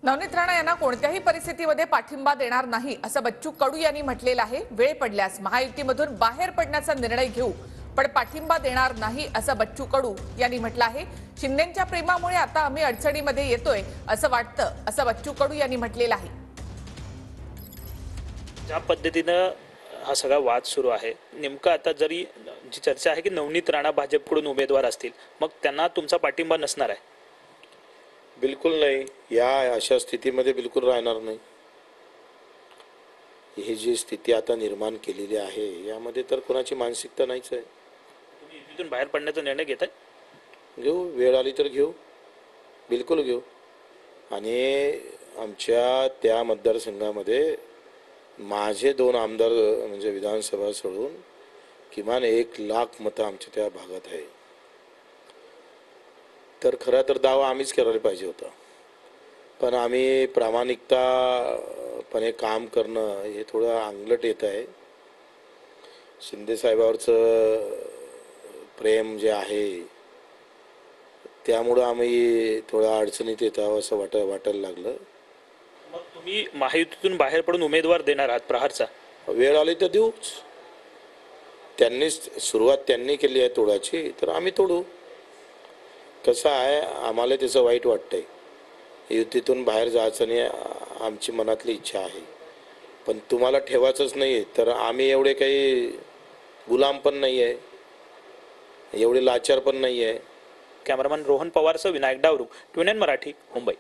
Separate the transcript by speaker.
Speaker 1: नवनीत राणा यांना कोणत्याही परिस्थितीमध्ये पाठिंबा देणार नाही असं बच्चू कडू यांनी म्हटलेलं आहे। वेळ पडल्यास महायुतीमधून बाहेर पडण्याचा निर्णय घेऊ, पण पाठिंबा देणार नाही असं बच्चू कडू यांनी म्हटलं आहे। शिंदेंच्या प्रेमामुळे आता आम्ही अडचणीमध्ये येतोय असं वाटतं, असं बच्चू कडू यांनी म्हटलेलं आहे।
Speaker 2: ज्या पद्धतीनं हा सगळा वाद सुरू आहे, नेमकं आता जरी जी चर्चा आहे की नवनीत राणा भाजपकडून उमेदवार असतील, मग त्यांना तुमचा पाठिंबा नसणार आहे?
Speaker 3: बिलकुल नाही, या अशा स्थितीमध्ये बिलकुल राहणार नाही। ही जी स्थिती आता निर्माण केलेली आहे यामध्ये तर कोणाची मानसिकता नाहीच आहे।
Speaker 2: तुम्ही युतीतून बाहेर पडण्याचा निर्णय घेताय?
Speaker 3: घेऊ, वेळ आली तर घेऊ, बिलकुल घेऊ। आणि आमच्या त्या मतदारसंघामध्ये माझे 2 आमदार म्हणजे विधानसभा सोडून किमान 1,00,000 मतं आमच्या त्या भागात आहे। तर खरं तर दावा आम्हीच करायला पाहिजे होता, पण आम्ही प्रामाणिकतापणे काम करणं हे थोडं अंगलट येत आहे। शिंदे साहेबांवरचं प्रेम जे आहे त्यामुळं आम्ही थोडं अडचणीत येत आहोत असं वाटायला लागलं।
Speaker 2: मग तुम्ही महायुतीतून बाहेर पडून उमेदवार देणार आहात प्रहारचा?
Speaker 3: वेळ आली तर देऊच। सुरुवात त्यांनी केली आहे तोडाची, तर आम्ही तोडू। कसं आहे, आम्हाला त्याचं वाईट वाटतंय, युतीतून बाहेर जायचं नाही आमची मनातली इच्छा आहे, पण तुम्हाला ठेवायचंच नाही तर आम्ही एवढे काही गुलाम पण नाही आहे, एवढे लाचार पण नाही आहे।
Speaker 2: कॅमेरामन रोहन पवारसह विनायक डावरू, ट्विन एन मराठी, मुंबई।